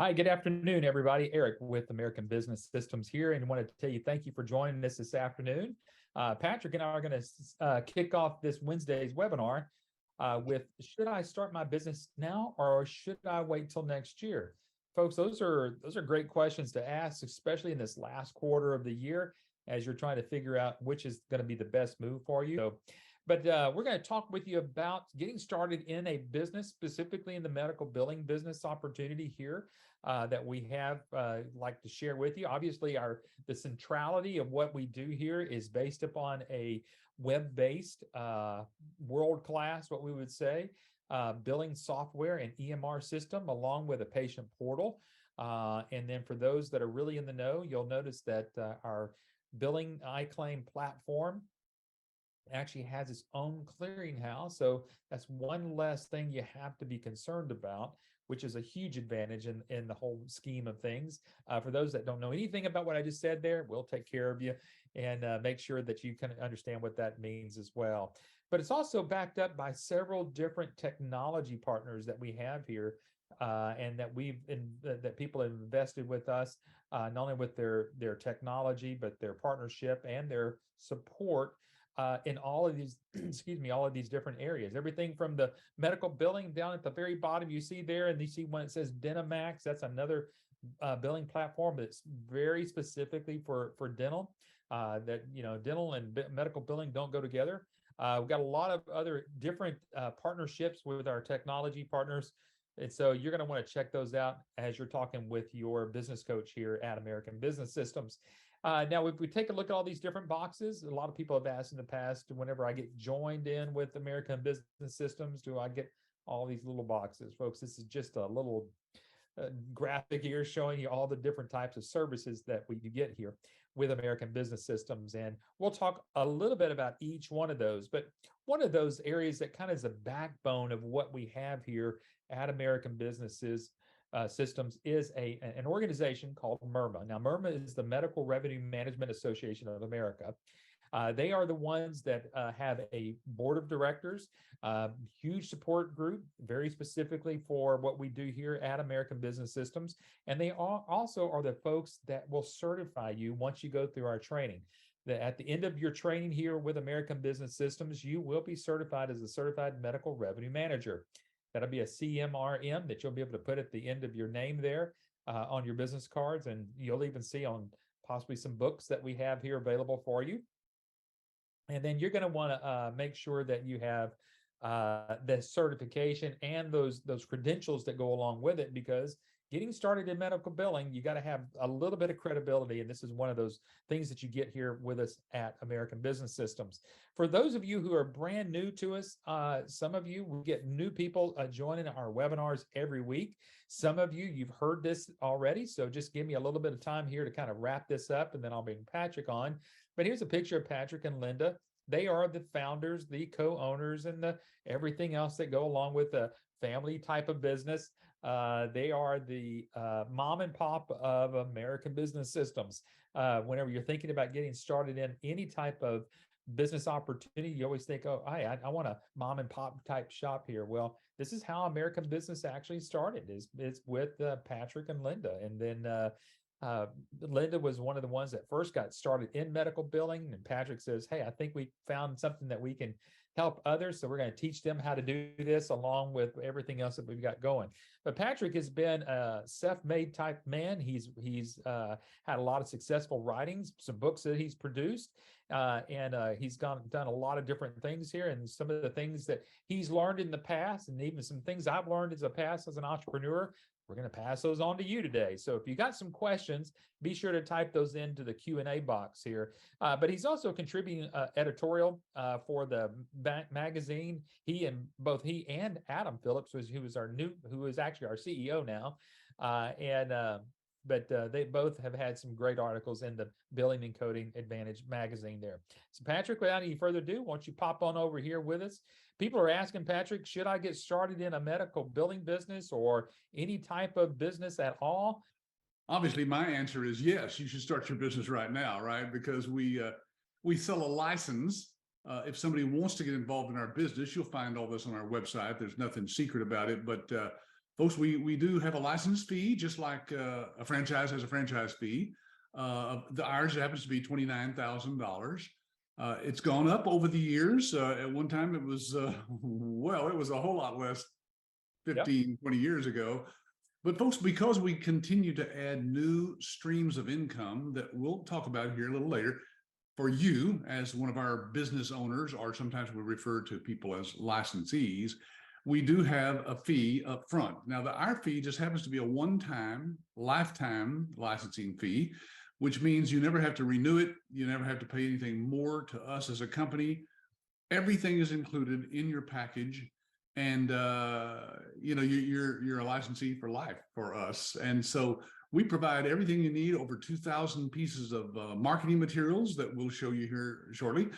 Hi, good afternoon, everybody. Eric with American Business Systems here, and wanted to tell you thank you for joining us this afternoon. Patrick and I are going to kick off this Wednesday's webinar with should I start my business now or should I wait till next year? Folks, those are great questions to ask, especially in this last quarter of the year as you're trying to figure out which is going to be the best move for you. But we're going to talk with you about getting started in a business, specifically in the medical billing business opportunity here that we have like to share with you. Obviously, the centrality of what we do here is based upon a web-based, world-class, what we would say, billing software and EMR system, along with a patient portal. And then for those that are really in the know, you'll notice that our billing iClaim platform actually has its own clearinghouse. So that's one less thing you have to be concerned about, which is a huge advantage in the whole scheme of things. For those that don't know anything about what I just said there, we'll take care of you and make sure that you can understand what that means as well. But it's also backed up by several different technology partners that we have here and that that people have invested with us, not only with their technology, but their partnership and their support in all of these, excuse me, all of these different areas. Everything from the medical billing down at the very bottom, you see there, and you see when it says Dentamax, that's another billing platform that's very specifically for dental. That dental and medical billing don't go together. We've got a lot of other different partnerships with our technology partners. And so you're going to want to check those out as you're talking with your business coach here at American Business Systems. Now, if we take a look at all these different boxes, a lot of people have asked in the past, whenever I get joined in with American Business Systems, do I get all these little boxes? Folks, this is just a little graphic here showing you all the different types of services that we get here with American Business Systems. And we'll talk a little bit about each one of those. But one of those areas that kind of is the backbone of what we have here at American Businesses Systems is an organization called MERMA. Now, MERMA is the Medical Revenue Management Association of America. They are the ones that have a board of directors, huge support group, very specifically for what we do here at American Business Systems. And they also are the folks that will certify you once you go through our training. That at the end of your training here with American Business Systems, you will be certified as a certified medical revenue manager. That'll be a CMRM that you'll be able to put at the end of your name there on your business cards. And you'll even see on possibly some books that we have here available for you. And then you're going to want to make sure that you have the certification and those credentials that go along with it, because getting started in medical billing, you got to have a little bit of credibility. And this is one of those things that you get here with us at American Business Systems. For those of you who are brand new to us, some of you, we get new people joining our webinars every week. Some of you, you've heard this already. So just give me a little bit of time here to kind of wrap this up, and then I'll bring Patrick on. But here's a picture of Patrick and Linda. They are the founders, the co-owners, and everything else that go along with the family type of business. They are the mom and pop of American Business Systems. Whenever you're thinking about getting started in any type of business opportunity, you always think, oh, I want a mom and pop type shop here. Well, this is how American Business actually started. It's with Patrick and Linda. And then Linda was one of the ones that first got started in medical billing. And Patrick says, hey, I think we found something that we can help others. So we're going to teach them how to do this along with everything else that we've got going. But Patrick has been a self-made type man. He's had a lot of successful writings, some books that he's produced, and he's done a lot of different things here. And some of the things that he's learned in the past, and even some things I've learned as an entrepreneur, we're going to pass those on to you today. So if you got some questions, be sure to type those into the Q&A box here. But he's also contributing editorial for the magazine. Both he and Adam Phillips, who is actually our CEO now, but they both have had some great articles in the Billing and Coding Advantage magazine there. So Patrick, without any further ado, why don't you pop on over here with us? People are asking, Patrick, should I get started in a medical billing business or any type of business at all? Obviously, my answer is yes. You should start your business right now, right? Because we sell a license. If somebody wants to get involved in our business, you'll find all this on our website. There's nothing secret about it, but Folks, we do have a license fee, just like a franchise has a franchise fee. Ours happens to be $29,000. It's gone up over the years. At one time, it was, well, it was a whole lot less 15, 20 years ago. But folks, because we continue to add new streams of income that we'll talk about here a little later, for you as one of our business owners, or sometimes we refer to people as licensees, we do have a fee up front. Now, our fee just happens to be a one-time, lifetime licensing fee, which means you never have to renew it. You never have to pay anything more to us as a company. Everything is included in your package. And you're a licensee for life for us. And so we provide everything you need, over 2,000 pieces of marketing materials that we'll show you here shortly,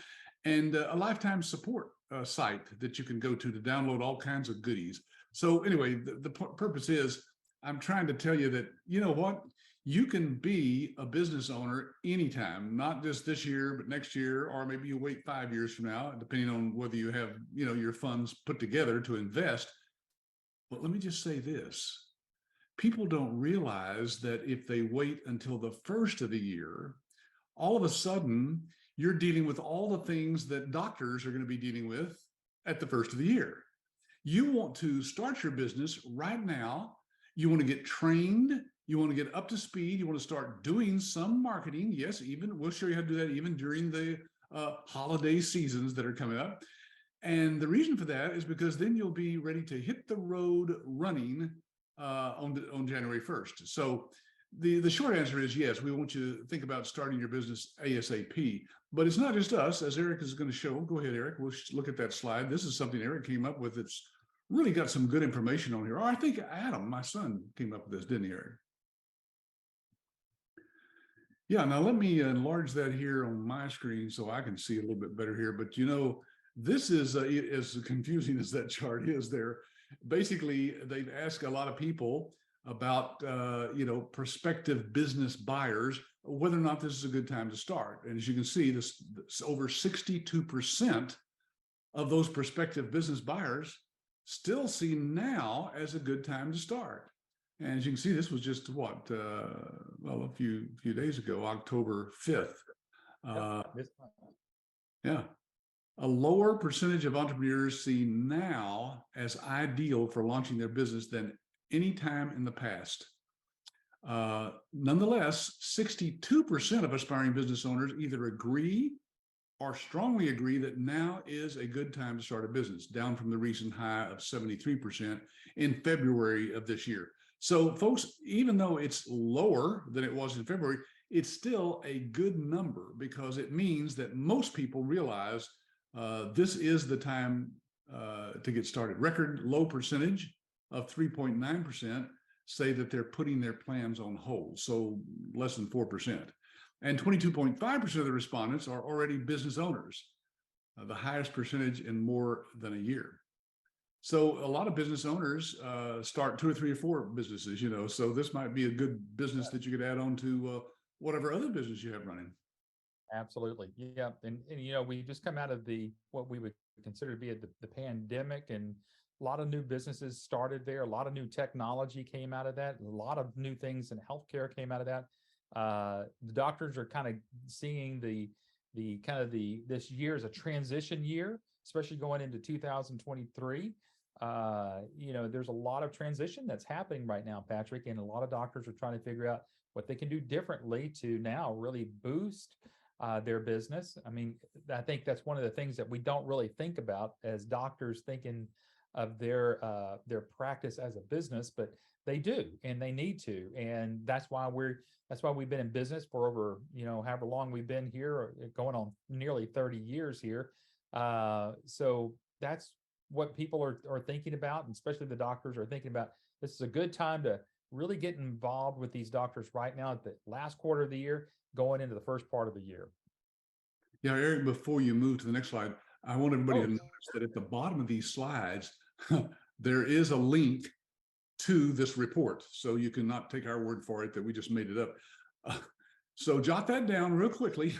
and a lifetime support site that you can go to download all kinds of goodies. So anyway, the purpose is I'm trying to tell you that, you know what, you can be a business owner anytime, not just this year, but next year, or maybe you wait 5 years from now, depending on whether you have, your funds put together to invest. But let me just say this. People don't realize that if they wait until the first of the year, all of a sudden you're dealing with all the things that doctors are going to be dealing with at the first of the year. You want to start your business right now. You want to get trained. You want to get up to speed. You want to start doing some marketing. Yes, even we'll show you how to do that even during the holiday seasons that are coming up. And the reason for that is because then you'll be ready to hit the road running on January 1st. So the short answer is yes, we want you to think about starting your business ASAP. But it's not just us, as Eric is going to show. Go ahead, Eric. We'll look at that slide. This is something Eric came up with. It's really got some good information on here. Or I think Adam, my son, came up with this, didn't he, Eric? Yeah, now let me enlarge that here on my screen so I can see a little bit better here. But this is as confusing as that chart is there. Basically, they've asked a lot of people about, prospective business buyers, whether or not this is a good time to start. And as you can see, this over 62% of those prospective business buyers still see now as a good time to start. And as you can see, this was just a few days ago, October 5th. Yeah. A lower percentage of entrepreneurs see now as ideal for launching their business than any time in the past. Nonetheless, 62% of aspiring business owners either agree or strongly agree that now is a good time to start a business, down from the recent high of 73% in February of this year. So folks, even though it's lower than it was in February, it's still a good number because it means that most people realize this is the time to get started. Record low percentage of 3.9% say that they're putting their plans on hold, so less than 4%. And 22.5% of the respondents are already business owners, the highest percentage in more than a year. So a lot of business owners start 2 or 3 or 4 businesses, so this might be a good business that you could add on to whatever other business you have running. Absolutely. Yeah. And we just come out of what we would consider to be the pandemic, and a lot of new businesses started there. A lot of new technology came out of that. A lot of new things in healthcare came out of that. The doctors are kind of seeing this year as a transition year, especially going into 2023. There's a lot of transition that's happening right now, Patrick, and a lot of doctors are trying to figure out what they can do differently to now really boost their business. I mean, I think that's one of the things that we don't really think about as doctors thinking of their practice as a business, but they do, and they need to. And that's why we've been in business for over, however long we've been here, going on nearly 30 years here. So that's what people are thinking about, and especially the doctors are thinking about. This is a good time to really get involved with these doctors right now at the last quarter of the year, going into the first part of the year. Yeah, Eric, before you move to the next slide, I want everybody to notice that at the bottom of these slides, there is a link to this report. So you cannot take our word for it that we just made it up. So jot that down real quickly.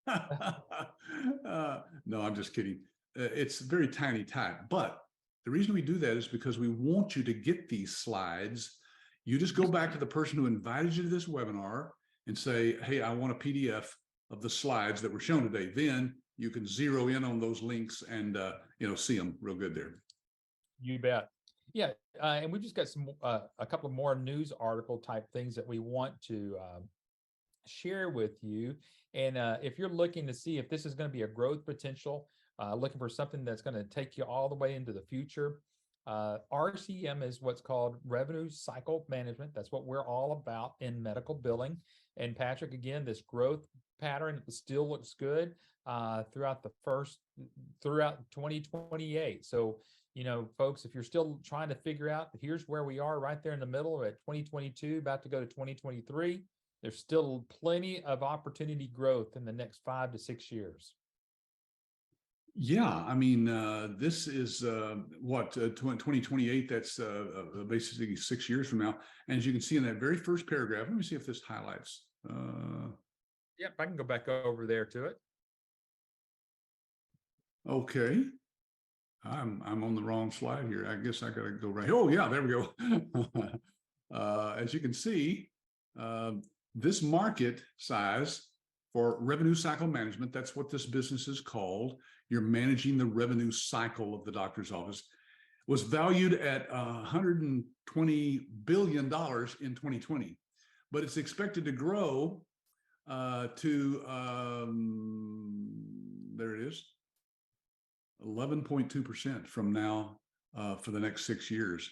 No, I'm just kidding. It's very tiny type, but The reason we do that is because we want you to get these slides. You just go back to the person who invited you to this webinar and say, hey, I want a PDF of the slides that were shown today. Then you can zero in on those links and see them real good there. You bet. Yeah, and we just got a couple of more news article type things that we want to share with you. And if you're looking to see if this is going to be a growth potential, looking for something that's going to take you all the way into the future, RCM is what's called revenue cycle management. That's what we're all about in medical billing. And Patrick, again, this growth pattern still looks good throughout 2028. So, folks, if you're still trying to figure out, here's where we are right there in the middle at 2022, about to go to 2023. There's still plenty of opportunity growth in the next 5 to 6 years. Yeah, I mean, this is 2028. That's basically 6 years from now. And as you can see in that very first paragraph, let me see if this highlights. Yep, I can go back over there to it. Okay. I'm on the wrong slide here. I guess I gotta go right. Oh yeah, there we go. As you can see, this market size for revenue cycle management, that's what this business is called. You're managing the revenue cycle of the doctor's office, was valued at $120 billion in 2020, but it's expected to grow to, there it is, 11.2% from now for the next 6 years.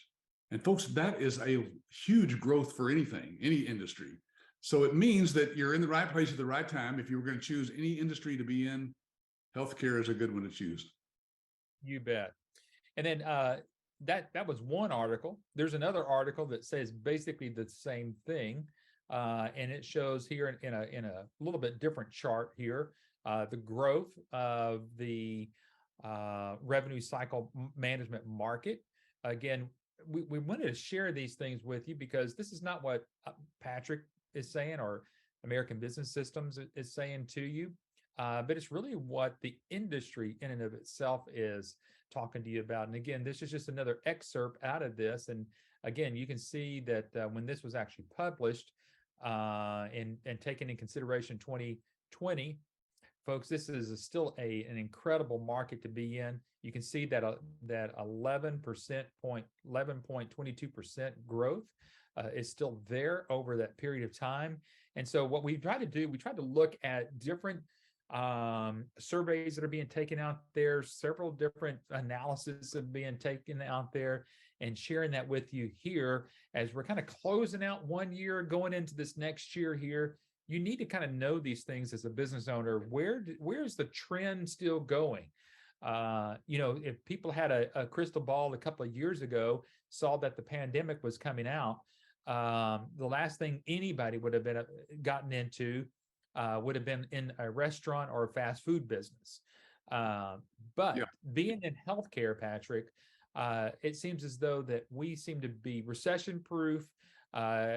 And folks, that is a huge growth for anything, any industry. So it means that you're in the right place at the right time. If you were going to choose any industry to be in, healthcare is a good one to choose. You bet. And then that was one article. There's another article that says basically the same thing, and it shows here in a little bit different chart here the growth of the revenue cycle management market. Again, we wanted to share these things with you because this is not what Patrick is saying or American Business Systems is saying to you, but it's really what the industry in and of itself is talking to you about. And again, this is just another excerpt out of this. And again, you can see that when this was actually published and taken in consideration 2020, folks, this is still an incredible market to be in. You can see that 11.22% growth is still there over that period of time. And so what we tried to do, we tried to look at different surveys that are being taken out there, several different analyses are being taken out there, and sharing that with you here as we're kind of closing out 1 year, going into this next year here. You need to kind of know these things as a business owner. Where's the trend still going? If people had a crystal ball a couple of years ago, saw that the pandemic was coming out, the last thing anybody would have been gotten into would have been in a restaurant or a fast food business. But being in healthcare, Patrick, it seems as though that we seem to be recession proof.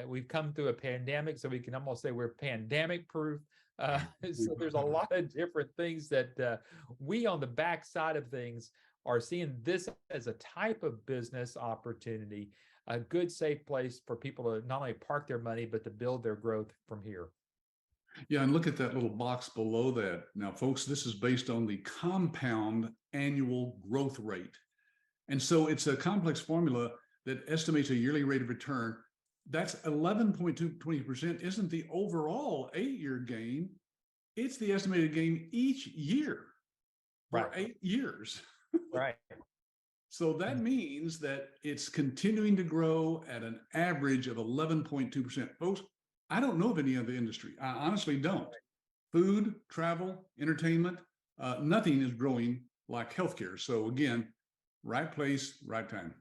We've come through a pandemic, so we can almost say we're pandemic proof. So there's a lot of different things that we on the backside of things are seeing this as a type of business opportunity, a good, safe place for people to not only park their money, but to build their growth from here. Yeah, and look at that little box below that. Now, folks, this is based on the compound annual growth rate. And so it's a complex formula that estimates a yearly rate of return. That's 11.20% isn't the overall 8-year gain. It's the estimated gain each year for 8 years. Right. So that means that it's continuing to grow at an average of 11.2%. Folks, I don't know of any other industry. I honestly don't. Food, travel, entertainment, nothing is growing like healthcare. So again, right place, right time.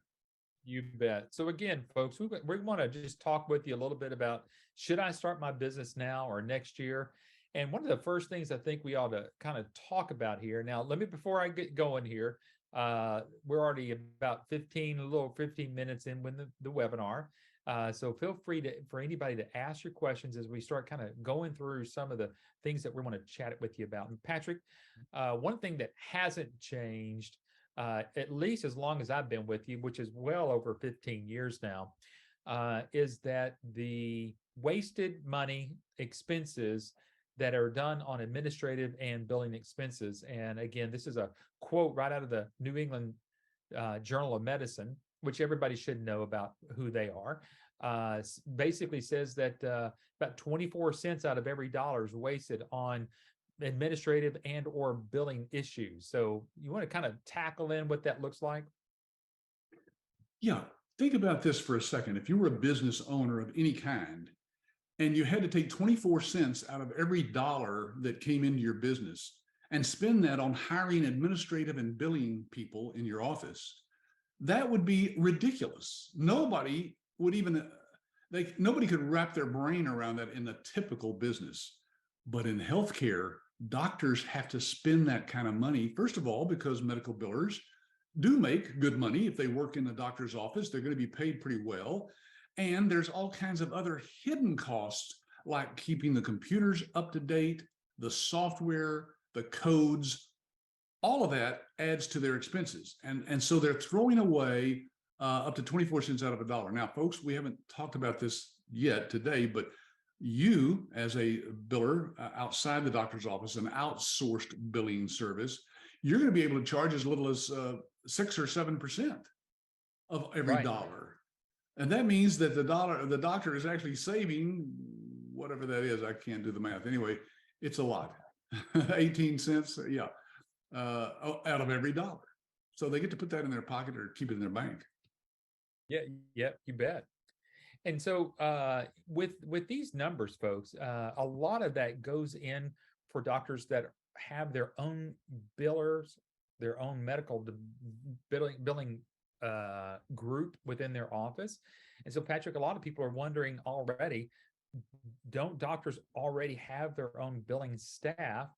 You bet. So again, folks, we want to just talk with you a little bit about, should I start my business now or next year? And one of the first things I think we ought to kind of talk about here. Now, before I get going here, we're already about 15 minutes in with the webinar. So feel free for anybody to ask your questions as we start kind of going through some of the things that we want to chat with you about. And Patrick, one thing that hasn't changed at least as long as I've been with you, which is well over 15 years now, is that the wasted money expenses that are done on administrative and billing expenses. And again, this is a quote right out of the New England Journal of Medicine, which everybody should know about who they are. Basically says that about 24 cents out of every dollar is wasted on administrative and or billing issues. So you want to kind of tackle in what that looks like? Yeah, think about this for a second. If you were a business owner of any kind and you had to take 24 cents out of every dollar that came into your business and spend that on hiring administrative and billing people in your office, that would be ridiculous. Nobody would even, nobody could wrap their brain around that in a typical business. But in healthcare, doctors have to spend that kind of money, first of all, because medical billers do make good money. If they work in a doctor's office, they're going to be paid pretty well. And there's all kinds of other hidden costs, like keeping the computers up to date, the software, the codes, all of that adds to their expenses. And so they're throwing away up to 24 cents out of a dollar. Now, folks, we haven't talked about this yet today, but you as a biller outside the doctor's office, an outsourced billing service, you're going to be able to charge as little as 6 or 7% of every dollar. And that means that the doctor is actually saving whatever that is. I can't do the math. Anyway, it's a lot. 18 cents. Yeah. Out of every dollar. So they get to put that in their pocket or keep it in their bank. Yeah, you bet. And so with these numbers, folks, a lot of that goes in for doctors that have their own billers, their own medical billing group within their office. And so, Patrick, a lot of people are wondering already, don't doctors already have their own billing staff?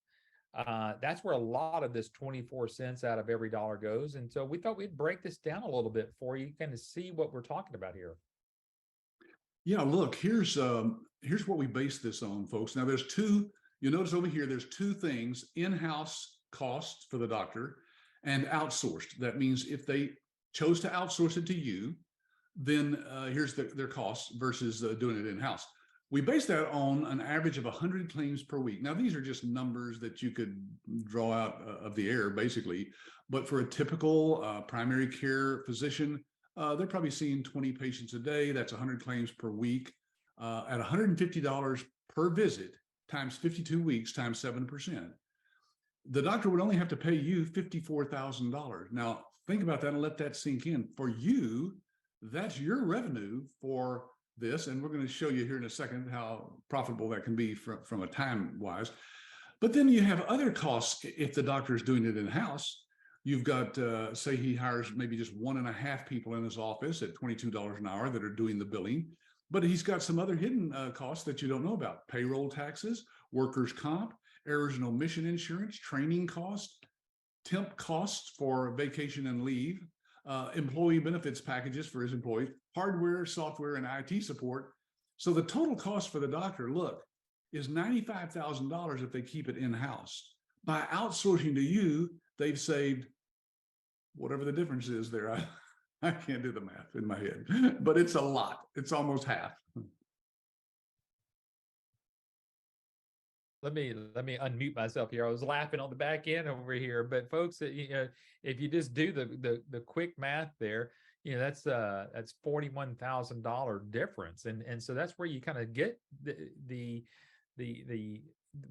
That's where a lot of this 24 cents out of every dollar goes. And so we thought we'd break this down a little bit for you, kind of see what we're talking about here. Yeah, look, here's what we base this on, folks. Now there's two, you notice over here, there's two things: in-house costs for the doctor and outsourced. That means if they chose to outsource it to you, then here's their costs versus doing it in-house. We base that on an average of 100 claims per week. Now, these are just numbers that you could draw out of the air, basically. But for a typical primary care physician, they're probably seeing 20 patients a day. That's 100 claims per week at $150 per visit times 52 weeks times 7%. The doctor would only have to pay you $54,000. Now, think about that and let that sink in. For you, that's your revenue for this, and we're going to show you here in a second how profitable that can be from a time wise. But then you have other costs. If the doctor is doing it in-house, you've got say he hires maybe just 1.5 people in his office at $22 an hour that are doing the billing, but he's got some other hidden costs that you don't know about: payroll taxes, workers' comp, errors and omission insurance, training costs, temp costs for vacation and leave, employee benefits packages for his employees, hardware, software, and IT support. So the total cost for the doctor, look, is $95,000 if they keep it in-house. By outsourcing to you, they've saved whatever the difference is there. I can't do the math in my head, but it's a lot. It's almost half. Let me unmute myself here. I was laughing on the back end over here, but folks, if you just do the quick math there, that's $41,000 difference, and so that's where you kind of get the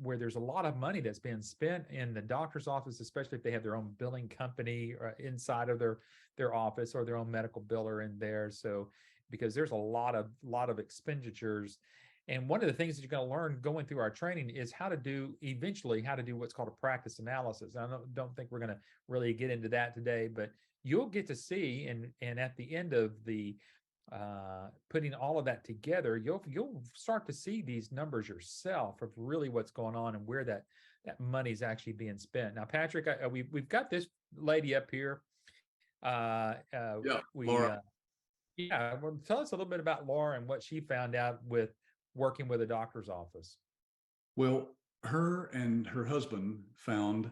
where there's a lot of money that's being spent in the doctor's office, especially if they have their own billing company inside of their office, or their own medical biller in there. So because there's a lot of expenditures. And one of the things that you're going to learn going through our training is how to do what's called a practice analysis. I don't think we're going to really get into that today, but you'll get to see, and at the end of the putting all of that together, you'll start to see these numbers yourself of really what's going on and where that money is actually being spent. Now, Patrick, we've got this lady up here. Laura. Well, tell us a little bit about Laura and what she found out with working with a doctor's office. Well, her and her husband found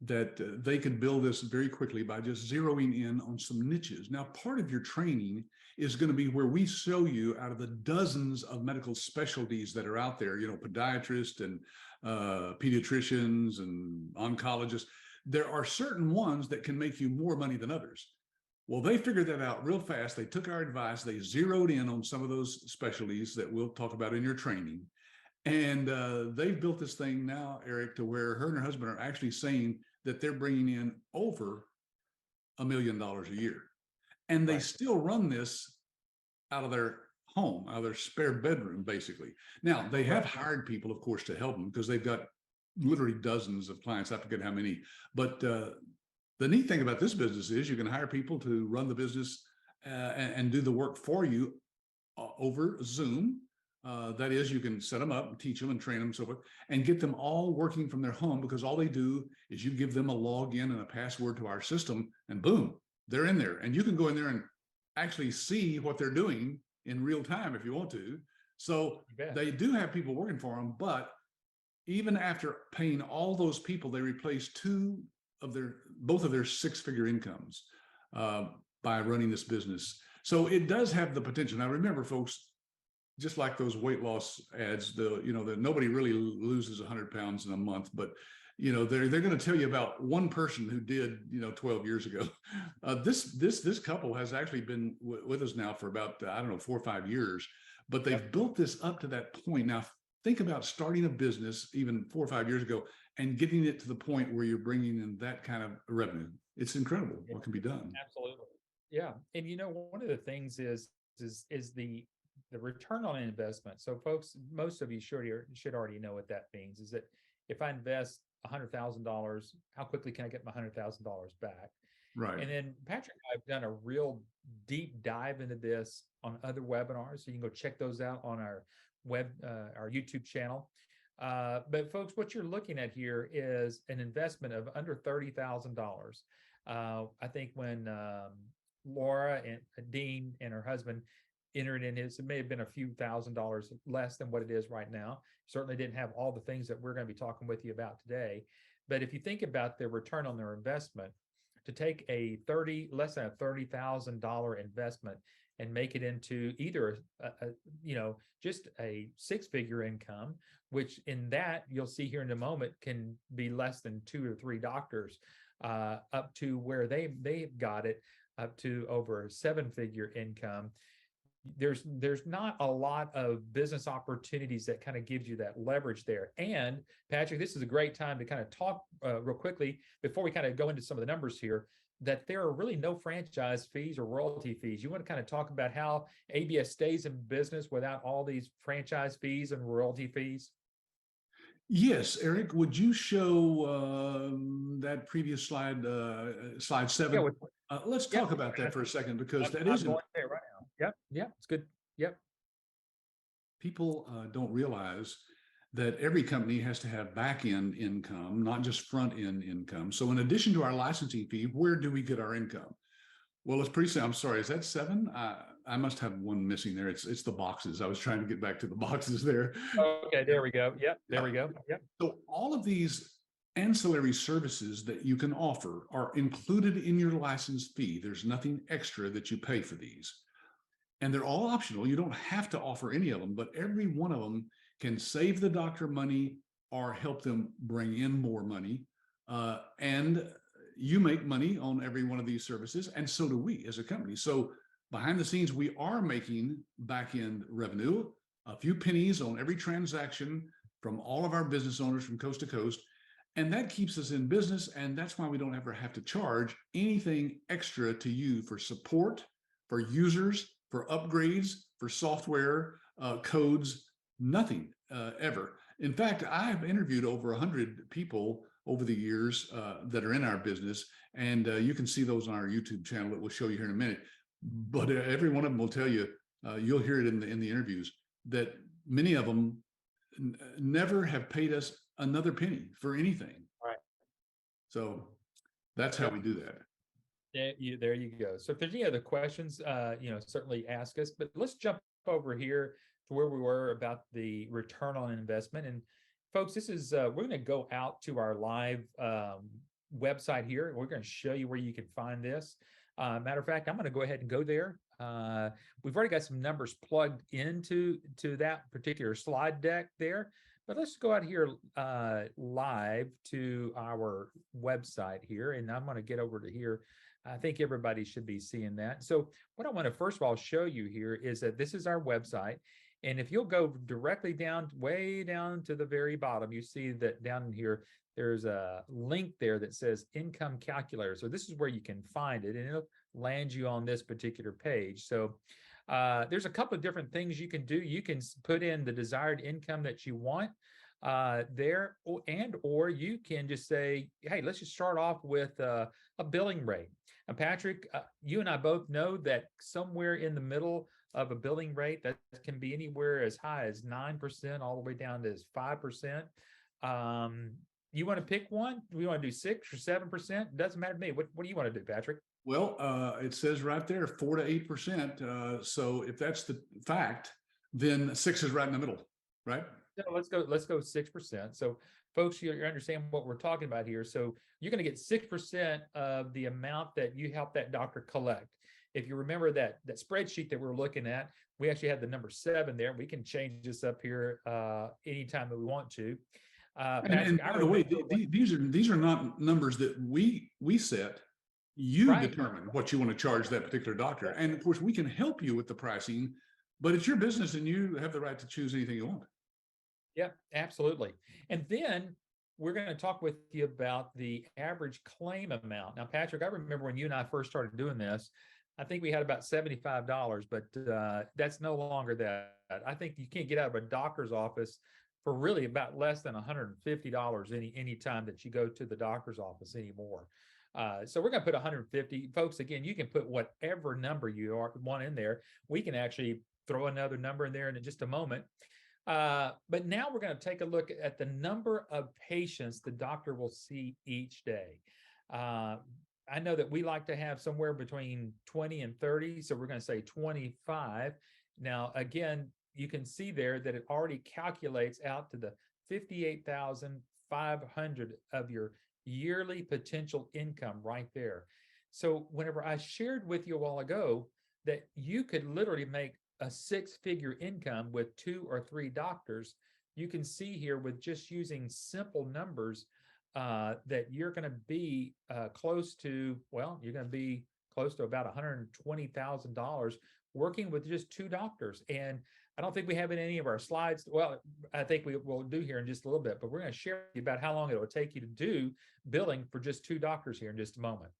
that they could build this very quickly by just zeroing in on some niches. Now, part of your training is going to be where we show you out of the dozens of medical specialties that are out there, podiatrists and pediatricians and oncologists, there are certain ones that can make you more money than others. Well, they figured that out real fast. They took our advice. They zeroed in on some of those specialties that we'll talk about in your training. And they've built this thing now, Eric, to where her and her husband are actually saying that they're bringing in over $1 million a year. And they still run this out of their home, out of their spare bedroom, basically. Now, they have hired people, of course, to help them because they've got literally dozens of clients. I forget how many. But the neat thing about this business is you can hire people to run the business and do the work for you over Zoom. That is, you can set them up and teach them and train them and so forth, and get them all working from their home, because all they do is you give them a login and a password to our system, and boom, they're in there. And you can go in there and actually see what they're doing in real time if you want to. So they do have people working for them, but even after paying all those people, they replace both of their six-figure incomes by running this business. So it does have the potential. Now, remember, folks, just like those weight loss ads, that nobody really loses 100 pounds in a month, but they're going to tell you about one person who did 12 years ago. This couple has actually been with us now for about 4 or 5 years, but they've built this up to that point. Now think about starting a business even 4 or 5 years ago and getting it to the point where you're bringing in that kind of revenue. It's incredible what can be done. Absolutely. Yeah. And one of the things is the return on investment. So folks, most of you should already know what that means, is that if I invest $100,000, how quickly can I get my $100,000 back? Right. And then Patrick and I have done a real deep dive into this on other webinars. So you can go check those out on our our YouTube channel. But folks, what you're looking at here is an investment of under $30,000. I think when Laura and Dean and her husband entered in his, it may have been a few $1,000s less than what it is right now. Certainly didn't have all the things that we're going to be talking with you about today. But if you think about their return on their investment, to take less than a $30,000 investment and make it into either just a six-figure income, which in that you'll see here in a moment can be less than 2 or 3 doctors, up to where they've got it up to over a 7-figure income. There's not a lot of business opportunities that kind of gives you that leverage there. And Patrick, this is a great time to kind of talk real quickly before we kind of go into some of the numbers here, that there are really no franchise fees or royalty fees. You want to kind of talk about how ABS stays in business without all these franchise fees and royalty fees? Yes, Eric, would you show that previous slide, slide 7? Let's talk about that for a second, because that is going there right now. Yep, it's good. Yep. People don't realize that every company has to have back-end income, not just front-end income. So in addition to our licensing fee, where do we get our income? Well, it's pretty simple. I'm sorry, is that 7? I must have one missing there. It's the boxes. I was trying to get back to the boxes there. Okay, there we go. Yep, there we go. Yep. So all of these ancillary services that you can offer are included in your license fee. There's nothing extra that you pay for these. And they're all optional. You don't have to offer any of them, but every one of them can save the doctor money or help them bring in more money. And you make money on every one of these services, and so do we as a company. So behind the scenes, we are making back-end revenue, a few pennies on every transaction from all of our business owners from coast to coast. And that keeps us in business. And that's why we don't ever have to charge anything extra to you for support, for users, for upgrades, for software, codes, nothing ever. In fact, I have interviewed over 100 people over the years that are in our business, and you can see those on our YouTube channel that we'll show you here in a minute. But every one of them will tell you, you'll hear it in the interviews, that many of them never have paid us another penny for anything. Right. So that's how we do that. There you go. So if there's any other questions, certainly ask us. But let's jump over here to where we were about the return on investment. And folks, this is we're going to go out to our live website here. We're going to show you where you can find this. Matter of fact, I'm going to go ahead and go there. We've already got some numbers plugged into that particular slide deck there. But let's go out here live to our website here. And I'm going to get over to here. I think everybody should be seeing that. So what I want to first of all show you here is that this is our website. And if you'll go directly down, way down to the very bottom, you see that down in here, there's a link there that says income calculator. So this is where you can find it, and it'll land you on this particular page. So there's a couple of different things you can do. You can put in the desired income that you want there, or you can just say, hey, let's just start off with a billing rate. And Patrick, you and I both know that somewhere in the middle of a billing rate that can be anywhere as high as 9% all the way down to 5%. You want to pick one? We want to do 6 or 7%? Doesn't matter to me. What do you want to do, Patrick? Well, it says right there 4 to 8%. So if that's the fact, then 6 is right in the middle, right? So let's go 6%. So folks, you understand what we're talking about here. So you're going to get 6% of the amount that you help that doctor collect. If you remember that spreadsheet that we're looking at, we actually had the number 7 there. We can change this up here anytime that we want to. Patrick, and by the way, these are not numbers that we set. You determine what you want to charge that particular doctor. And of course, we can help you with the pricing, but it's your business and you have the right to choose anything you want. Yeah, absolutely. And then we're going to talk with you about the average claim amount. Now, Patrick, I remember when you and I first started doing this, I think we had about $75, but that's no longer that. I think you can't get out of a doctor's office for really about less than $150 any time that you go to the doctor's office anymore. So we're going to put 150. Folks, again, you can put whatever number you want in there. We can actually throw another number in there in just a moment. But now we're going to take a look at the number of patients the doctor will see each day. I know that we like to have somewhere between 20 and 30, so we're going to say 25. Now, again, you can see there that it already calculates out to the 58,500 of your yearly potential income right there. So whenever I shared with you a while ago that you could literally make a 6-figure income with 2 or 3 doctors, you can see here with just using simple numbers that you're going to be close to about $120,000 working with just 2 doctors. And I don't think we have in any of our slides. Well, I think we will do here in just a little bit, but we're going to share with you about how long it will take you to do billing for just 2 doctors here in just a moment.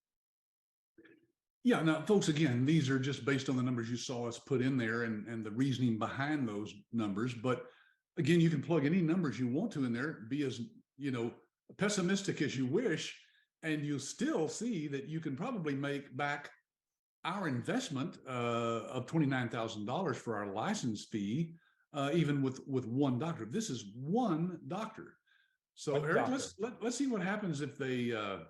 Yeah, now, folks, again, these are just based on the numbers you saw us put in there and the reasoning behind those numbers. But again, you can plug any numbers you want to in there, be as, pessimistic as you wish, and you'll still see that you can probably make back our investment of $29,000 for our license fee, even with 1 doctor. This is 1 doctor. So Eric, let's see what happens if they up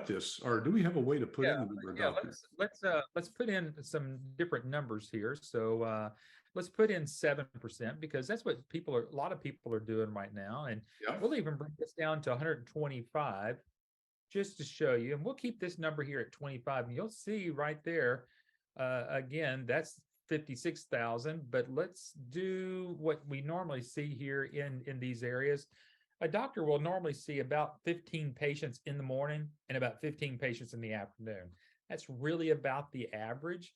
this, or do we have a way to put in the number of doctors? Let's put in some different numbers here. So let's put in 7% because that's what a lot of people are doing right now. And we'll even bring this down to 125 just to show you. And we'll keep this number here at 25, and you'll see right there, again, that's 56,000, but let's do what we normally see here in these areas. A doctor will normally see about 15 patients in the morning and about 15 patients in the afternoon. That's really about the average.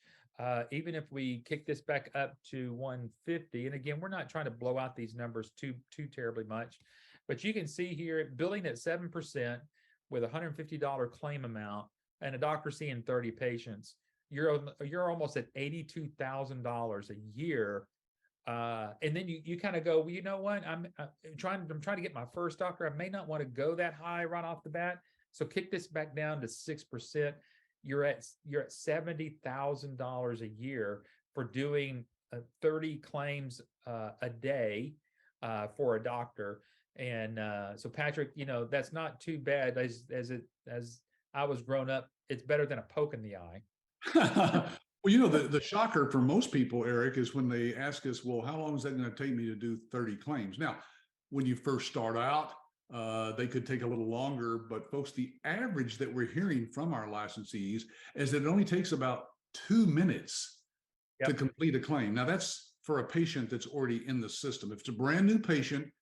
Even if we kick this back up to 150, and again, we're not trying to blow out these numbers too terribly much, but you can see here billing at 7% with $150 claim amount and a doctor seeing 30 patients, you're almost at $82,000 a year. And then you kind of go, well, you know what? I'm trying to get my first doctor. I may not want to go that high right off the bat. So kick this back down to 6%. You're at $70,000 a year for doing 30 claims a day for a doctor. And so Patrick, that's not too bad as I was grown up. It's better than a poke in the eye. Well, the shocker for most people, Eric, is when they ask us, well, how long is that going to take me to do 30 claims? Now, when you first start out, They could take a little longer, but folks, the average that we're hearing from our licensees is that it only takes about 2 minutes to Yep. complete a claim. Now, that's for a patient that's already in the system. If it's a brand new patient,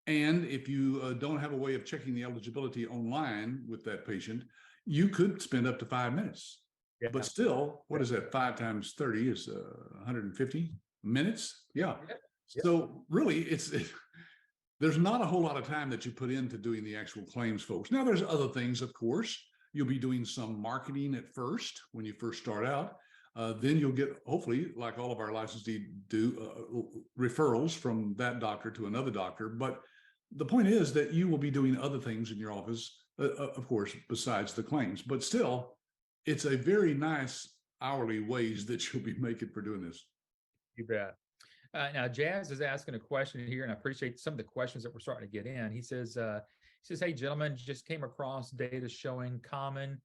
and if you don't have a way of checking the eligibility online with that patient, you could spend up to 5 minutes. Yeah. But still, what is that? 5 times 30 is 150 minutes. Yeah. Yep. So really, there's not a whole lot of time that you put into doing the actual claims, folks. Now, there's other things, of course. You'll be doing some marketing at first when you first start out. Then you'll get, hopefully, like all of our licensees do, referrals from that doctor to another doctor. But the point is that you will be doing other things in your office, of course, besides the claims. But still, it's a very nice hourly wage that you'll be making for doing this. You bet. Now, Jazz is asking a question here, and I appreciate some of the questions that we're starting to get in. He says, "Hey, gentlemen, just came across data showing common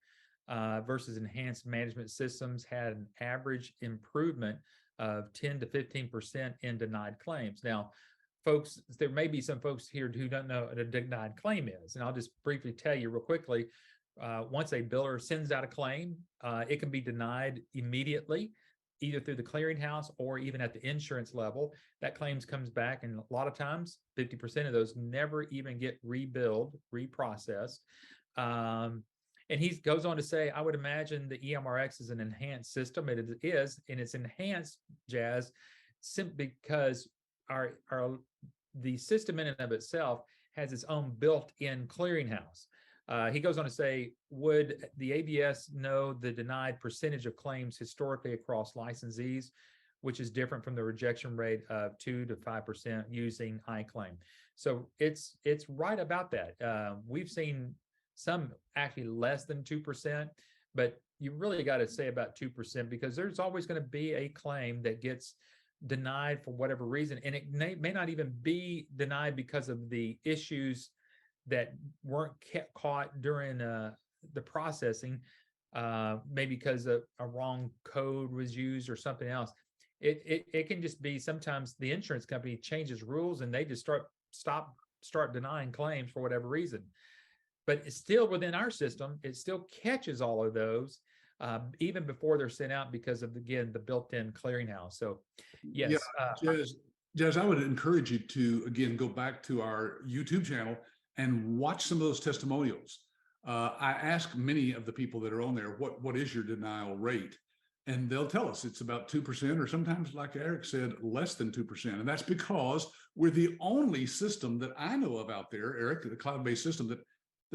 versus enhanced management systems had an average improvement of 10 to 15% in denied claims." Now, folks, there may be some folks here who don't know what a denied claim is, and I'll just briefly tell you real quickly. Once a biller sends out a claim, it can be denied immediately, either through the clearinghouse or even at the insurance level. That claims comes back, and a lot of times 50% of those never even get rebilled, reprocessed. And he goes on to say, I would imagine the EMRX is an enhanced system. It is, and it's enhanced, Jazz, simply because the system in and of itself has its own built-in clearinghouse. He goes on to say, would the ABS know the denied percentage of claims historically across licensees, which is different from the rejection rate of 2 to 5% using iClaim? So it's right about that. We've seen some actually less than 2%, but you really got to say about 2% because there's always going to be a claim that gets denied for whatever reason. And it may not even be denied because of the issues that weren't caught during the processing, maybe because a wrong code was used or something else. It can just be sometimes the insurance company changes rules and they just start denying claims for whatever reason. But it's still within our system. It still catches all of those even before they're sent out because of, again, the built-in clearinghouse. So yes. Yeah, Jazz, I would encourage you to, again, go back to our YouTube channel and watch some of those testimonials. I ask many of the people that are on there, what is your denial rate? And they'll tell us it's about 2%, or sometimes, like Eric said, less than 2%. And that's because we're the only system that I know of out there, Eric, the cloud-based system that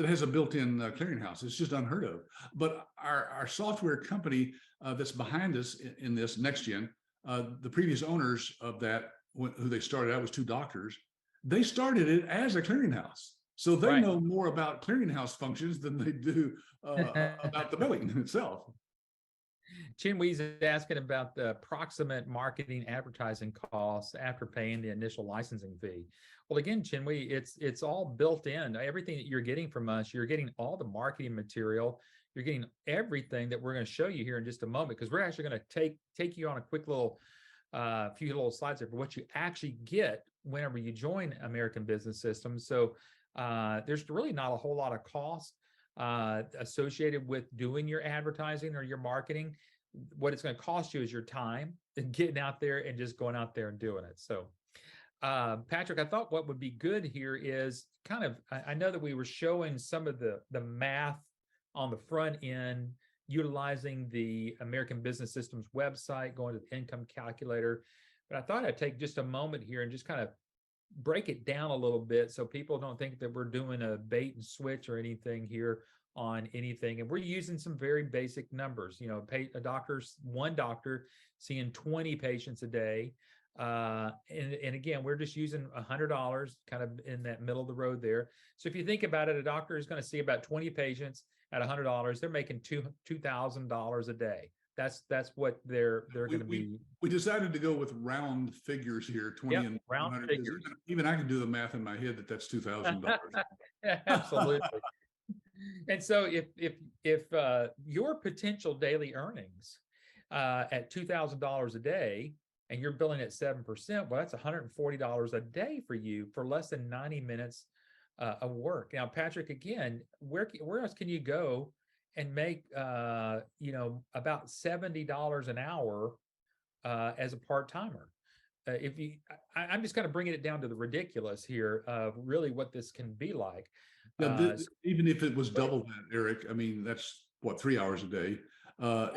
has a built-in clearinghouse. It's just unheard of. But our software company that's behind us in this NextGen, the previous owners of that, who they started out was 2 doctors. They started it as a clearinghouse. So they know more about clearinghouse functions than they do about the billing itself. Chin Wee's asking about the approximate marketing advertising costs after paying the initial licensing fee. Well, again, Chin Wee, it's all built in. Everything that you're getting from us, you're getting all the marketing material. You're getting everything that we're going to show you here in just a moment, because we're actually going to take you on a quick little few little slides there for what you actually get whenever you join American Business Systems. So there's really not a whole lot of cost associated with doing your advertising or your marketing. What it's going to cost you is your time and getting out there and just going out there and doing it. So Patrick, I thought what would be good here is kind of, I know that we were showing some of the math on the front end, utilizing the American Business Systems website, going to the income calculator. But I thought I'd take just a moment here and just kind of break it down a little bit so people don't think that we're doing a bait and switch or anything here on anything. And we're using some very basic numbers. You know, one doctor seeing 20 patients a day. And again, we're just using $100 kind of in that middle of the road there. So if you think about it, a doctor is going to see about 20 patients at $100. They're making $2,000 a day. That's what they're going to be. We decided to go with round figures here, 20 and round 100. figures. Even I can do the math in my head that's $2,000. Absolutely. And so if your potential daily earnings at $2,000 a day, and you're billing at 7%, well, that's $140 a day for you for less than 90 minutes of work. Now, Patrick, again, where else can you go and make about $70 an hour as a part timer? If you, I'm just kind of bringing it down to the ridiculous here of really what this can be like. Yeah, So even if it was go ahead. double that, Eric, I mean, that's what, 3 hours a day. Yeah,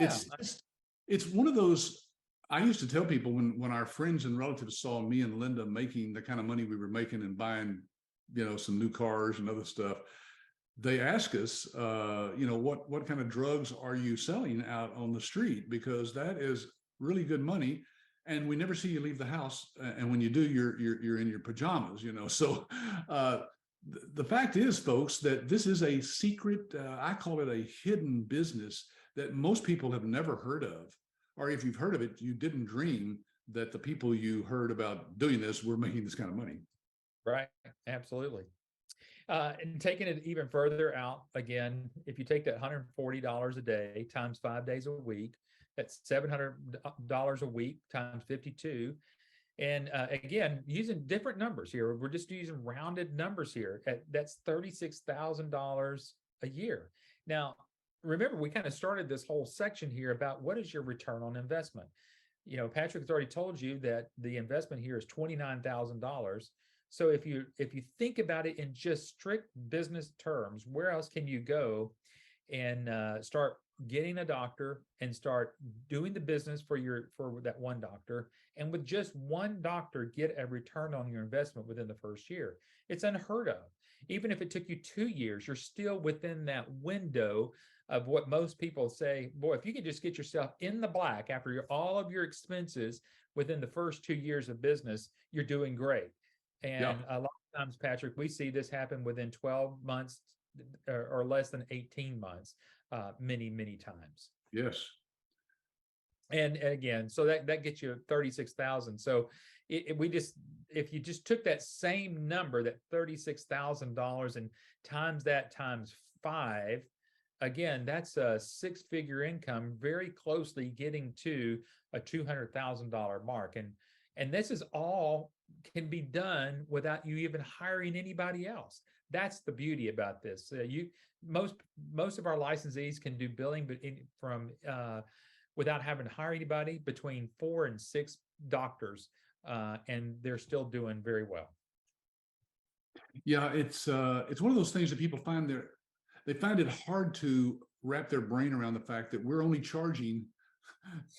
It's one of those. I used to tell people when our friends and relatives saw me and Linda making the kind of money we were making and buying, some new cars and other stuff, they ask us, what kind of drugs are you selling out on the street? Because that is really good money, and we never see you leave the house. And when you do, you're in your pajamas. So the fact is, folks, that this is a secret. I call it a hidden business that most people have never heard of, or if you've heard of it, you didn't dream that the people you heard about doing this were making this kind of money. right. Absolutely. And taking it even further out, again, if you take that $140 a day times 5 days a week, that's $700 a week times 52. And again, using different numbers here, we're just using rounded numbers here. That's $36,000 a year. Now, remember, we kind of started this whole section here about what is your return on investment. Patrick's already told you that the investment here is $29,000. So if you think about it in just strict business terms, where else can you go and start getting a doctor and start doing the business for that one doctor, and with just one doctor get a return on your investment within the first year? It's unheard of. Even if it took you 2 years, you're still within that window of what most people say, boy, if you could just get yourself in the black after all of your expenses within the first 2 years of business, you're doing great. Yeah. And a lot of times, Patrick, we see this happen within 12 months or less than 18 months, many, many times. Yes. And again, so that gets you 36,000. So if you just took that same number, that $36,000, and times that times 5, again, that's a 6-figure income, very closely getting to a $200,000 mark. And this is all can be done without you even hiring anybody else. That's the beauty about this. Most of our licensees can do billing, but without having to hire anybody, between 4 and 6 doctors, and they're still doing very well. Yeah, it's one of those things that people they find it hard to wrap their brain around the fact that we're only charging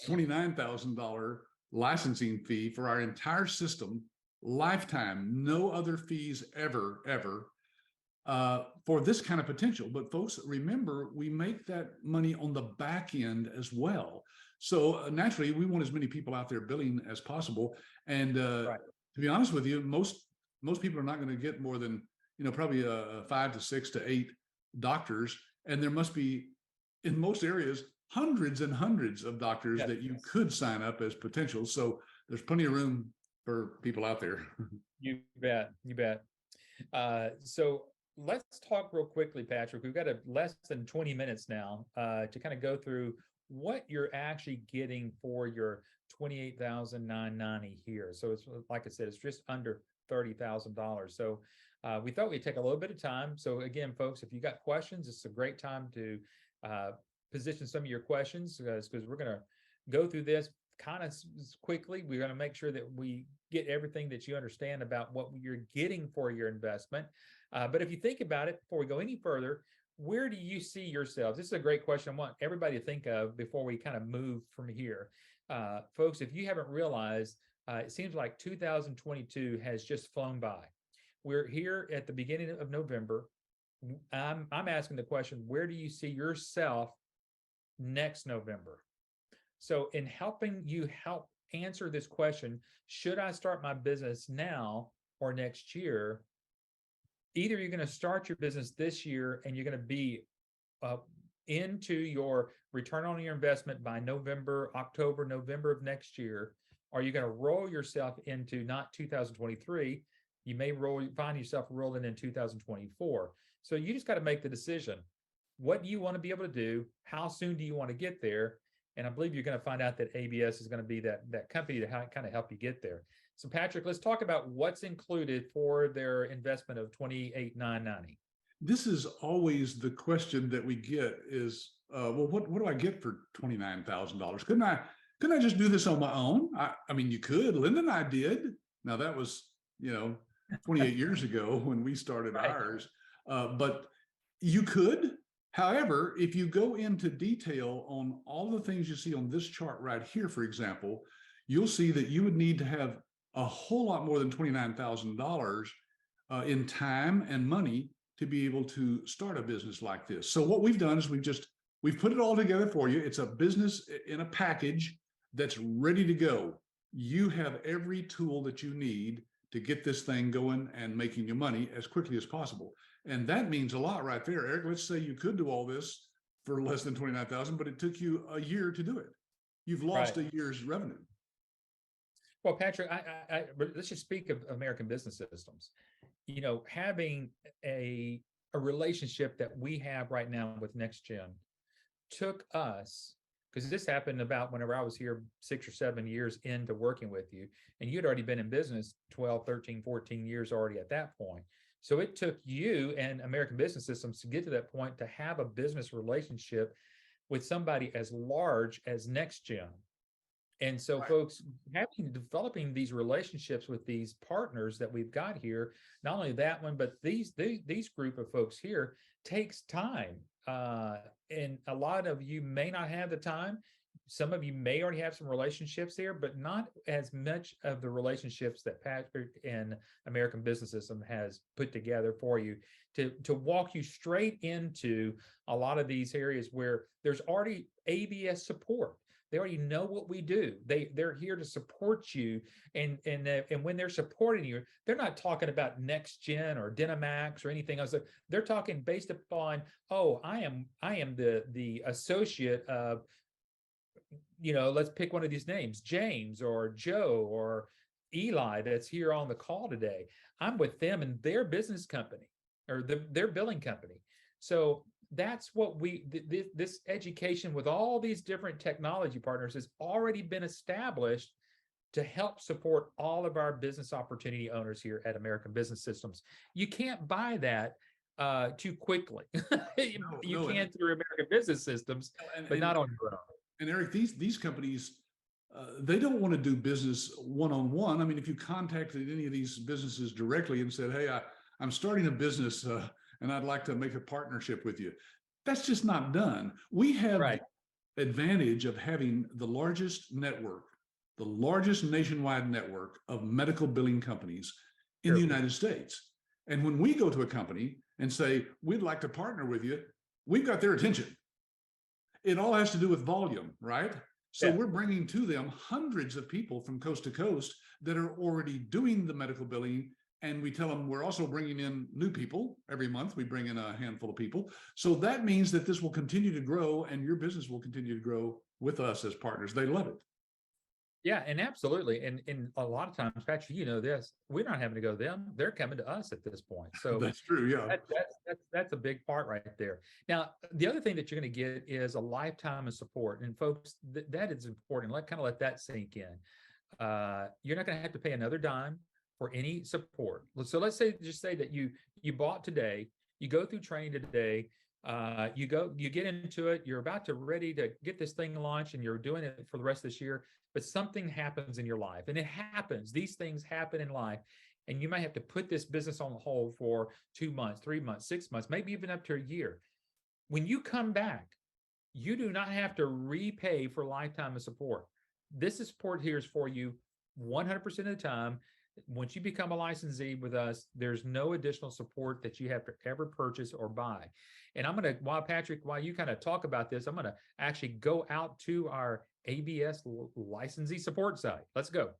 $29,000 licensing fee for our entire system, lifetime, no other fees ever, for this kind of potential. But folks, remember, we make that money on the back end as well. So naturally, we want as many people out there billing as possible. And Right. to be honest with you, most people are not going to get more than probably 5 to 6 to 8 doctors, and there must be, in most areas, hundreds and hundreds of doctors that you could sign up as potential. So there's plenty of room for people out there. You bet. You bet. So let's talk real quickly, Patrick. We've got less than 20 minutes now to kind of go through what you're actually getting for your $28,990 here. So it's, like I said, it's just under $30,000. So we thought we'd take a little bit of time. So again, folks, if you got questions, it's a great time to position some of your questions, because we're going to go through this kind of quickly. We're going to make sure that we get everything that you understand about what you're getting for your investment. But if you think about it, before we go any further, where do you see yourselves? This is a great question I want everybody to think of before we kind of move from here. Folks, if you haven't realized, it seems like 2022 has just flown by. We're here at the beginning of November. I'm asking the question, where do you see yourself next November? So in helping you help answer this question, should I start my business now or next year? Either you're going to start your business this year and you're going to be into your return on your investment by October, November of next year, or you're going to roll yourself into not 2023. You may find yourself rolling in 2024. So you just got to make the decision. What do you want to be able to do? How soon do you want to get there? And I believe you're going to find out that ABS is going to be that company to kind of help you get there. So Patrick, let's talk about what's included for their investment of $28,990. This is always the question that we get is, well, what do I get for $29,000? Couldn't I just do this on my own? I mean, you could. Linda and I did. Now that was, 28 years ago when we started Right. ours. But you could. However, if you go into detail on all the things you see on this chart right here, for example, you'll see that you would need to have a whole lot more than $29,000 in time and money to be able to start a business like this. So what we've done is we've put it all together for you. It's a business in a package that's ready to go. You have every tool that you need to get this thing going and making you money as quickly as possible. And that means a lot right there. Eric, let's say you could do all this for less than 29,000, but it took you a year to do it. You've lost a year's revenue. Well, Patrick, but let's just speak of American Business Systems. Having a relationship that we have right now with NextGen took us, because this happened about whenever I was here 6 or 7 years into working with you, and you'd already been in business 12, 13, 14 years already at that point. So it took you and American Business Systems to get to that point to have a business relationship with somebody as large as NextGen. And so, folks, developing these relationships with these partners that we've got here, not only that one, but these group of folks here takes time. And a lot of you may not have the time. Some of you may already have some relationships there, but not as much of the relationships that Patrick and American Business System has put together for you to walk you straight into a lot of these areas where there's already ABS support. They already know what we do. They're here to support you, and when they're supporting you, they're not talking about NextGen or Dynamax or anything else. They're talking based upon, oh, I am the associate of, let's pick one of these names, James or Joe or Eli that's here on the call today. I'm with them in their business company or their billing company. So that's what this education with all these different technology partners has already been established to help support all of our business opportunity owners here at American Business Systems. You can't buy that too quickly. You can through American Business Systems, but not on your own. And Eric, these companies, they don't want to do business one-on-one. I mean, if you contacted any of these businesses directly and said, hey, I'm starting a business and I'd like to make a partnership with you, that's just not done. We have the advantage of having the largest network, the largest nationwide network of medical billing companies in the United States. And when we go to a company and say, we'd like to partner with you, we've got their attention. It all has to do with volume, right? So we're bringing to them hundreds of people from coast to coast that are already doing the medical billing. And we tell them we're also bringing in new people every month. We bring in a handful of people. So that means that this will continue to grow and your business will continue to grow with us as partners. They love it. Yeah, and absolutely. And a lot of times, Patrick, this, we're not having to go to them. They're coming to us at this point. So that's true. Yeah. That's a big part right there. Now, the other thing that you're going to get is a lifetime of support. And folks, that is important. Let that sink in. You're not going to have to pay another dime for any support. So let's say that you bought today, you go through training today, you get into it, you're about to ready to get this thing launched and you're doing it for the rest of this year, but something happens in your life, and it happens. These things happen in life, and you might have to put this business on hold for 2 months, 3 months, 6 months, maybe even up to a year. When you come back, you do not have to repay for lifetime of support. This support here is for you 100% of the time. Once you become a licensee with us, there's no additional support that you have to ever purchase or buy. And I'm going to, while you kind of talk about this, I'm going to actually go out to our ABS licensee support site. Let's go.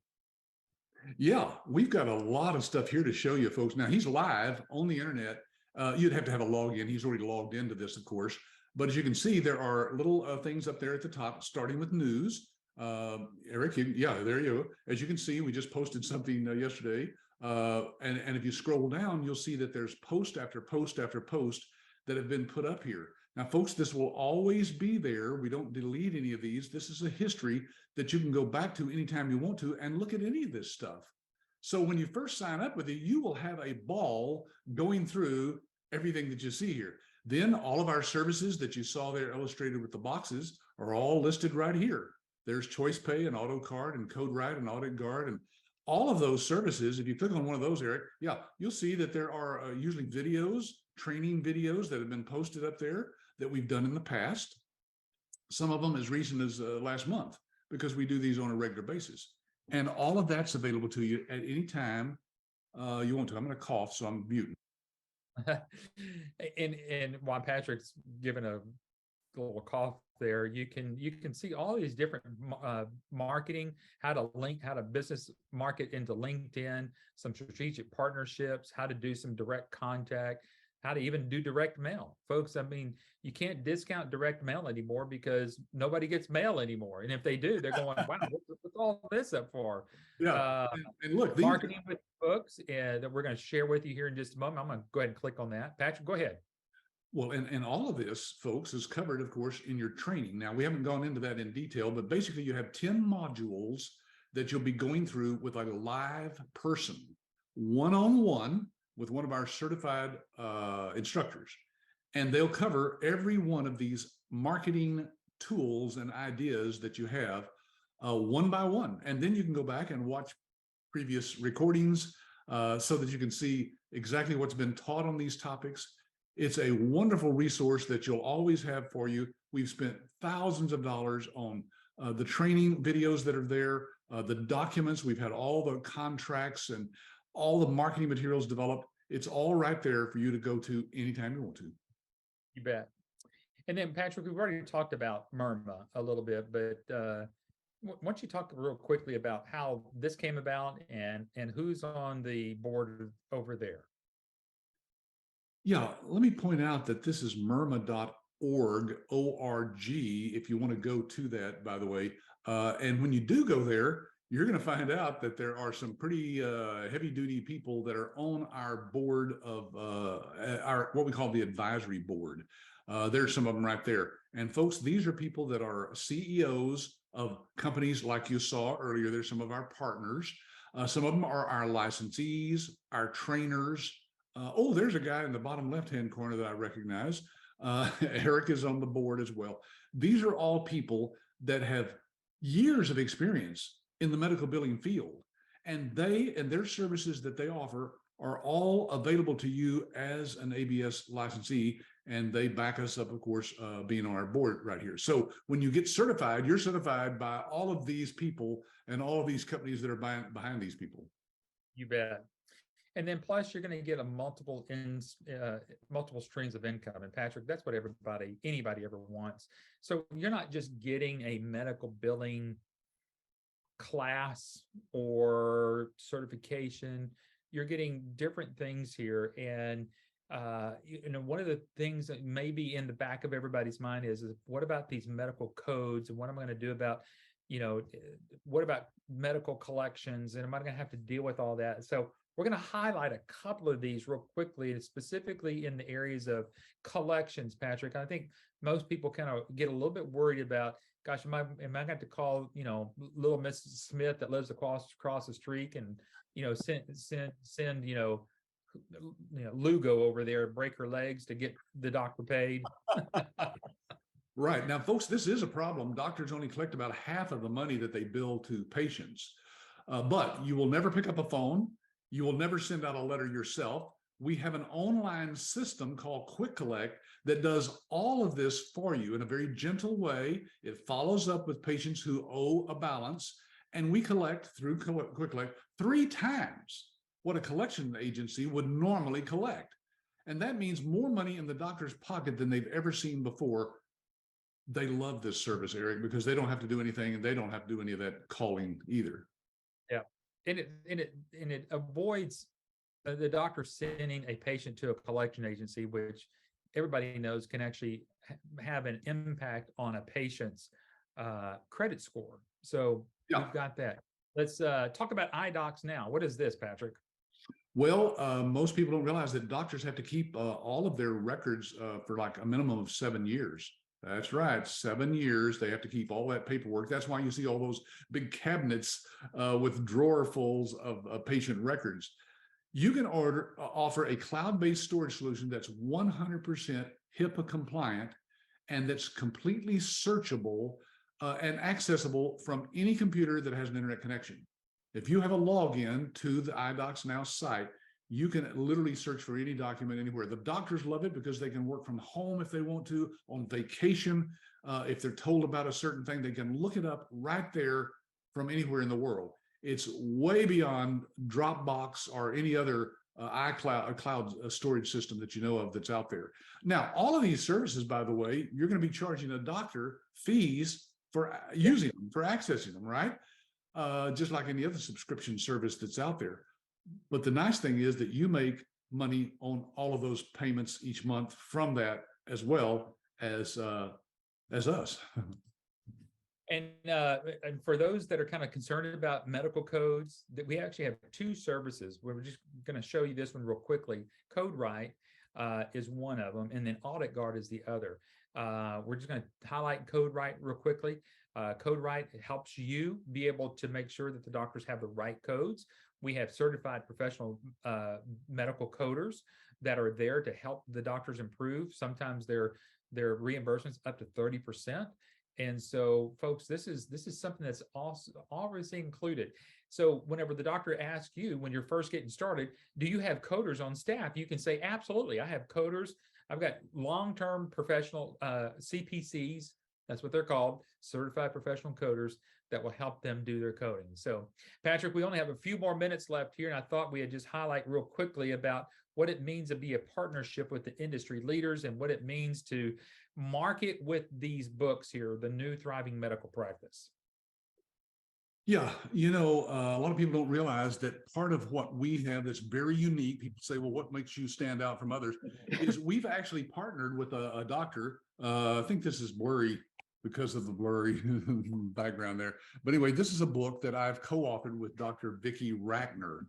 Yeah, we've got a lot of stuff here to show you, folks. Now, he's live on the internet. You'd have to have a login. He's already logged into this, of course. But as you can see, there are little things up there at the top, starting with news. Eric, there you go. As you can see, we just posted something yesterday. And if you scroll down, you'll see that there's post after post after post that have been put up here. Now, folks, this will always be there. We don't delete any of these. This is a history that you can go back to anytime you want to and look at any of this stuff. So when you first sign up with it, you will have a ball going through everything that you see here. Then all of our services that you saw there illustrated with the boxes are all listed right here. There's Choice Pay and AutoCard and CodeWrite and Audit Guard and all of those services. If you click on one of those, Eric, yeah, you'll see that there are usually videos, training videos that have been posted up there that we've done in the past. Some of them as recent as last month, because we do these on a regular basis. And all of that's available to you at any time you want to. I'm going to cough, so I'm muting. And while Patrick's giving a little cough there, you can see all these different marketing, how to business market into LinkedIn, some strategic partnerships, how to do some direct contact, how to even do direct mail. Folks, I mean, you can't discount direct mail anymore because nobody gets mail anymore. And if they do, they're going, wow, what's all this up for? Yeah. And look, marketing with books that we're going to share with you here in just a moment. I'm going to go ahead and click on that. Patrick, go ahead. Well, and all of this, folks, is covered, of course, in your training. Now, we haven't gone into that in detail, but basically you have 10 modules that you'll be going through with a live person, one-on-one with one of our certified instructors. And they'll cover every one of these marketing tools and ideas that you have one by one. And then you can go back and watch previous recordings so that you can see exactly what's been taught on these topics. It's a wonderful resource that you'll always have for you. We've spent thousands of dollars on the training videos that are there, the documents. We've had all the contracts and all the marketing materials developed. It's all right there for you to go to anytime you want to. You bet. And then, Patrick, we've already talked about MIRMA a little bit, but why don't you talk real quickly about how this came about and who's on the board over there? Yeah, let me point out that this is MIRMA.org, O-R-G, if you want to go to that, by the way. And when you do go there, you're going to find out that there are some pretty heavy-duty people that are on our board of our what we call the advisory board. There's some of them right there. And folks, these are people that are CEOs of companies like you saw earlier. There's some of our partners. Some of them are our licensees, our trainers. Oh, there's a guy in the bottom left-hand corner that I recognize. Eric is on the board as well. These are all people that have years of experience in the medical billing field, and their services that they offer are all available to you as an ABS licensee, and they back us up, of course, being on our board right here. So when you get certified, you're certified by all of these people and all of these companies that are behind these people. You bet. And then plus you're going to get a multiple streams of income. And Patrick, that's what anybody ever wants. So you're not just getting a medical billing class or certification, you're getting different things here. And one of the things that may be in the back of everybody's mind is what about these medical codes, and what am I going to do about, what about medical collections, and am I going to have to deal with all that? So we're going to highlight a couple of these real quickly, specifically in the areas of collections, Patrick. I think most people kind of get a little bit worried about, gosh, am I going to have to call, little Mrs. Smith that lives across the street and, send Lugo over there, break her legs to get the doctor paid. Right. Now, folks, this is a problem. Doctors only collect about half of the money that they bill to patients. But you will never pick up a phone. You will never send out a letter yourself. We have an online system called Quick Collect that does all of this for you in a very gentle way. It follows up with patients who owe a balance, and we collect through Quick Collect 3 times what a collection agency would normally collect. And that means more money in the doctor's pocket than they've ever seen before. They love this service, Eric, because they don't have to do anything, and they don't have to do any of that calling either. Yeah, and it avoids the doctor sending a patient to a collection agency, which everybody knows can actually have an impact on a patient's credit score. So We've got that. Let's talk about iDocs now. What is this, Patrick? Well, most people don't realize that doctors have to keep all of their records for like a minimum of 7 years. That's right. 7 years. They have to keep all that paperwork. That's why you see all those big cabinets with drawerfuls of patient records. You can offer a cloud-based storage solution that's 100% HIPAA compliant and that's completely searchable and accessible from any computer that has an internet connection. If you have a login to the iDocs Now site, you can literally search for any document anywhere. The doctors love it because they can work from home if they want to, on vacation. If they're told about a certain thing, they can look it up right there from anywhere in the world. It's way beyond Dropbox or any other iCloud cloud storage system that you know of that's out there. Now, all of these services, by the way, you're going to be charging a doctor fees for using them, for accessing them, right? Just like any other subscription service that's out there. But the nice thing is that you make money on all of those payments each month from that, as well as us. And for those that are kind of concerned about medical codes, that we actually have 2 services. We're just going to show you this one real quickly. CodeWrite is one of them, and then Audit Guard is the other. We're just going to highlight CodeWrite real quickly. CodeWrite helps you be able to make sure that the doctors have the right codes. We have certified professional medical coders that are there to help the doctors improve. Sometimes their reimbursements up to 30%. And so, folks, this is something that's also always included. So whenever the doctor asks you, when you're first getting started, do you have coders on staff? You can say, absolutely, I have coders. I've got long-term professional CPCs. That's what they're called, certified professional coders, that will help them do their coding. So, Patrick, we only have a few more minutes left here, and I thought we'd just highlight real quickly about what it means to be a partnership with the industry leaders and what it means to market with these books here, The New Thriving Medical Practice. Yeah, you know, a lot of people don't realize that part of what we have that's very unique, people say, well, what makes you stand out from others, is we've actually partnered with a doctor. I think this is blurry because of the blurry background there. But anyway, this is a book that I've co-authored with Dr. Vicki Rackner.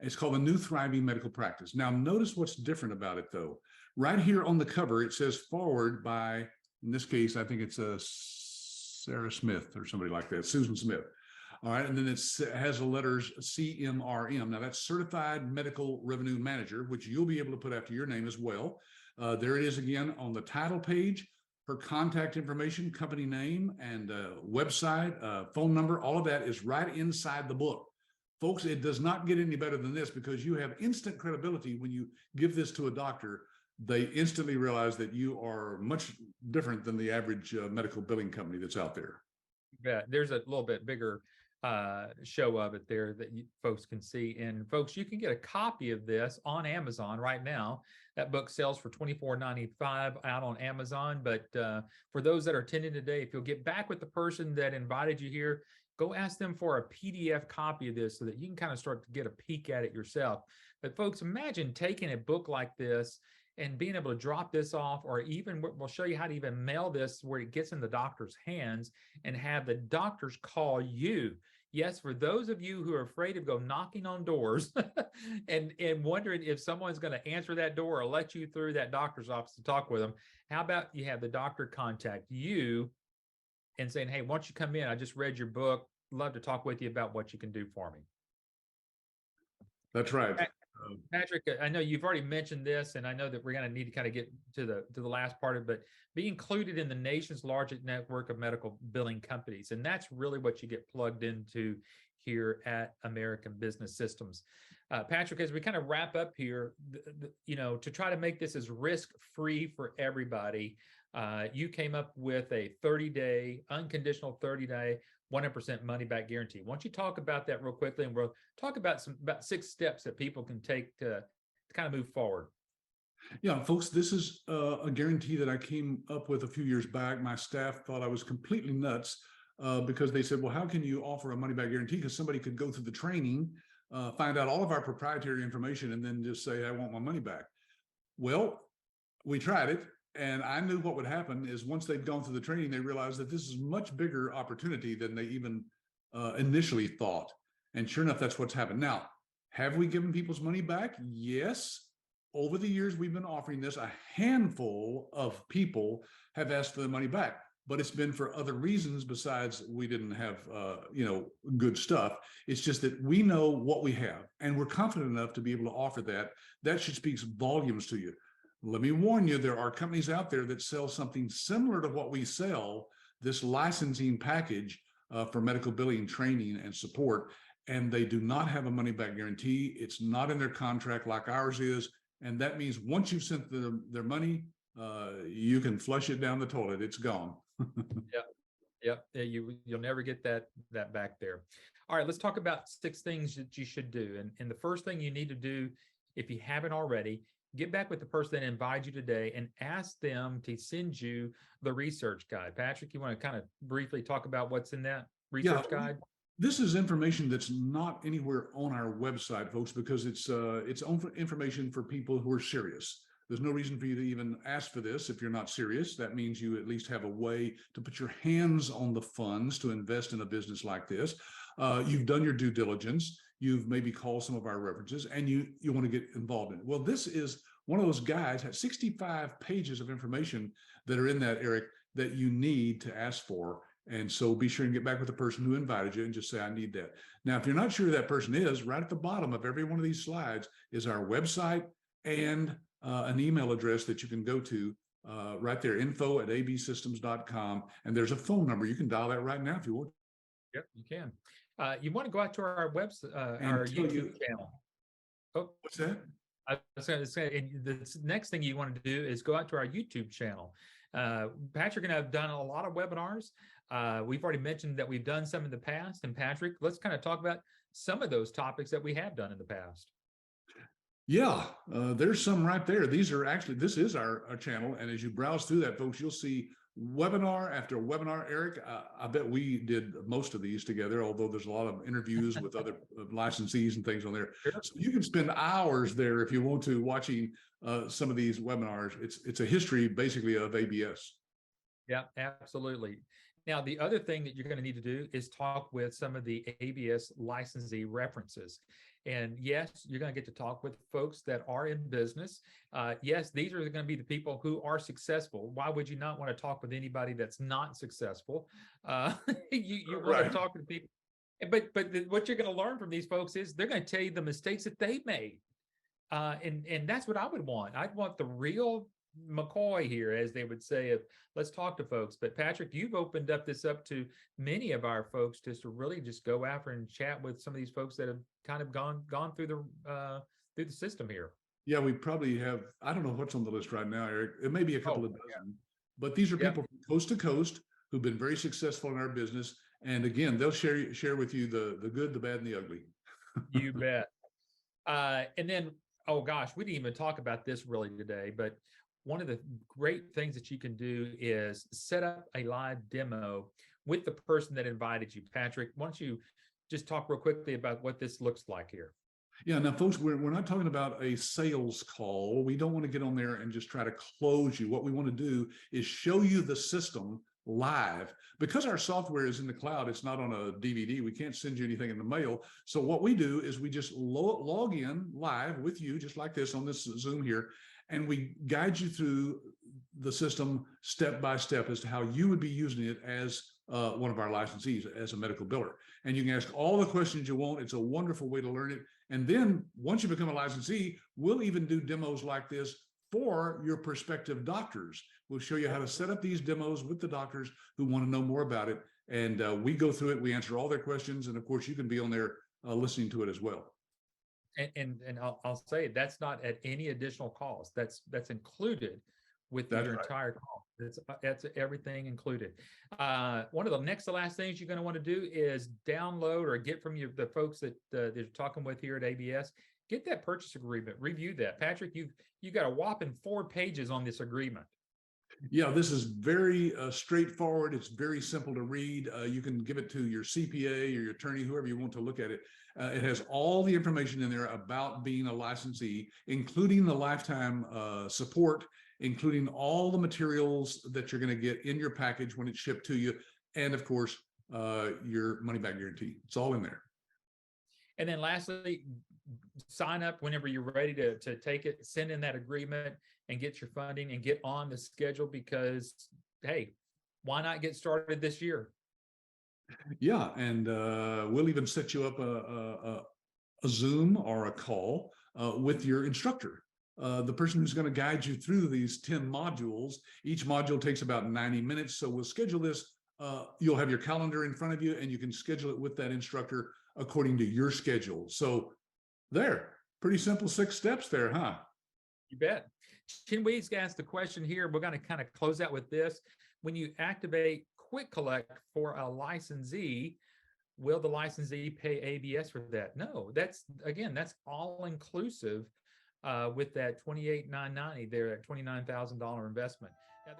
It's called The New Thriving Medical Practice. Now, notice what's different about it, though. Right here on the cover, it says forward by, in this case, I think it's Sarah Smith or somebody like that, Susan Smith. All right, and then it has the letters CMRM. Now, that's Certified Medical Revenue Manager, which you'll be able to put after your name as well. There it is again on the title page. Her contact information, company name, and website, phone number, all of that is right inside the book. Folks, it does not get any better than this, because you have instant credibility when you give this to a doctor. They instantly realize that you are much different than the average medical billing company that's out there. Yeah, there's a little bit bigger show of it there that you folks can see. And folks, you can get a copy of this on Amazon right now. That book sells for $24.95 out on Amazon. But for those that are attending today, if you'll get back with the person that invited you here, go ask them for a PDF copy of this so that you can kind of start to get a peek at it yourself. But folks, imagine taking a book like this and being able to drop this off, or even we'll show you how to even mail this where it gets in the doctor's hands and have the doctors call you. Yes, for those of you who are afraid to go knocking on doors and wondering if someone's going to answer that door or let you through that doctor's office to talk with them, how about you have the doctor contact you and saying, hey, why don't you come in? I just read your book. Love to talk with you about what you can do for me. That's right. Patrick, I know you've already mentioned this, and I know that we're going to need to kind of get to the last part of it, but be included in the nation's largest network of medical billing companies. And that's really what you get plugged into here at American Business Systems. Patrick, as we kind of wrap up here, to try to make this as risk-free for everybody, you came up with a 30-day, unconditional 30-day, 100% money back guarantee. Why don't you talk about that real quickly, and we'll talk about about 6 steps that people can take to kind of move forward. Yeah, folks, this is a guarantee that I came up with a few years back. My staff thought I was completely nuts because they said, well, how can you offer a money back guarantee? Because somebody could go through the training, find out all of our proprietary information, and then just say, I want my money back. Well, we tried it. And I knew what would happen is once they'd gone through the training, they realized that this is a much bigger opportunity than they even initially thought. And sure enough, that's what's happened. Now, have we given people's money back? Yes. over the years we've been offering this, a handful of people have asked for the money back, but it's been for other reasons besides we didn't have, good stuff. It's just that we know what we have and we're confident enough to be able to offer that. That should speak volumes to you. Let me warn you, there are companies out there that sell something similar to what we sell, this licensing package for medical billing, training, and support, and they do not have a money back guarantee. It's not in their contract like ours is. And that means once you've sent their money, you can flush it down the toilet. It's gone. Yep. Yeah, you'll never get that back there. All right, let's talk about 6 things that you should do. And the first thing you need to do, if you haven't already, get back with the person that invited you today and ask them to send you the research guide. Patrick, you want to kind of briefly talk about what's in that research guide? This is information that's not anywhere on our website, folks, because it's information for people who are serious. There's no reason for you to even ask for this if you're not serious. That means you at least have a way to put your hands on the funds to invest in a business like this. You've done your due diligence. You've maybe called some of our references and you want to get involved in it. Well, this is one of those guides, has 65 pages of information that are in that, Eric, that you need to ask for. And so be sure and get back with the person who invited you and just say, I need that. Now, if you're not sure who that person is, right at the bottom of every one of these slides is our website and an email address that you can go to right there, info@absystems.com. And there's a phone number. You can dial that right now if you want. Yep, you can. You want to go out to our website, our YouTube channel. Oh, what's that? I was going to say, the next thing you want to do is go out to our YouTube channel. Patrick and I have done a lot of webinars. We've already mentioned that we've done some in the past. And Patrick, let's kind of talk about some of those topics that we have done in the past. Yeah, there's some right there. This is our channel. And as you browse through that, folks, you'll see webinar after webinar. Eric, I bet we did most of these together, although there's a lot of interviews with other licensees and things on there. Sure. So you can spend hours there if you want to watching some of these webinars. It's a history basically of ABS. Yeah, absolutely. Now, the other thing that you're going to need to do is talk with some of the ABS licensee references. And yes, you're going to get to talk with folks that are in business. Yes, these are going to be the people who are successful. Why would you not want to talk with anybody that's not successful? You want to talk to people. But what you're going to learn from these folks is they're going to tell you the mistakes that they made. And that's what I would want. I'd want the real McCoy here, as they would say, of let's talk to folks. But Patrick, you've opened up to many of our folks just to really just go after and chat with some of these folks that have kind of gone through the system here. Yeah, we probably have, I don't know what's on the list right now, Eric. It may be a couple of dozen, but these are people from coast to coast who've been very successful in our business. And again, they'll share with you the good, the bad, and the ugly. You bet. And then, oh gosh, we didn't even talk about this really today, but one of the great things that you can do is set up a live demo with the person that invited you. Patrick, why don't you just talk real quickly about what this looks like here? Yeah, now folks, we're not talking about a sales call. We don't want to get on there and just try to close you. What we want to do is show you the system live. Because our software is in the cloud, it's not on a DVD. We can't send you anything in the mail. So what we do is we just log in live with you, just like this on this Zoom here, and we guide you through the system step by step as to how you would be using it as one of our licensees, as a medical biller. And you can ask all the questions you want. It's a wonderful way to learn it. And then once you become a licensee, we'll even do demos like this for your prospective doctors. We'll show you how to set up these demos with the doctors who want to know more about it. And we go through it, we answer all their questions. And of course, you can be on there listening to it as well. And I'll say that's not at any additional cost. That's included with your entire cost. That's everything included. One of the next to last things you're going to want to do is download or get from the folks that you're talking with here at ABS. Get that purchase agreement. Review that. Patrick, you've got a whopping 4 pages on this agreement. Yeah, this is very straightforward. It's very simple to read. You can give it to your CPA or your attorney, whoever you want to look at it. It has all the information in there about being a licensee, including the lifetime support, including all the materials that you're going to get in your package when it's shipped to you. And of course, your money back guarantee. It's all in there. And then lastly, sign up whenever you're ready to take it, send in that agreement and get your funding and get on the schedule because, hey, why not get started this year? Yeah, and we'll even set you up a Zoom or a call with your instructor, the person who's going to guide you through these 10 modules. Each module takes about 90 minutes. So we'll schedule this. You'll have your calendar in front of you and you can schedule it with that instructor according to your schedule. So there, pretty simple 6 steps there, huh? You bet. Chin Weeds asked the question here. We're going to kind of close out with this. When you activate Quick Collect for a licensee, will the licensee pay ABS for that? No, that's all inclusive with that $28,990 there, at $29,000 investment. Now,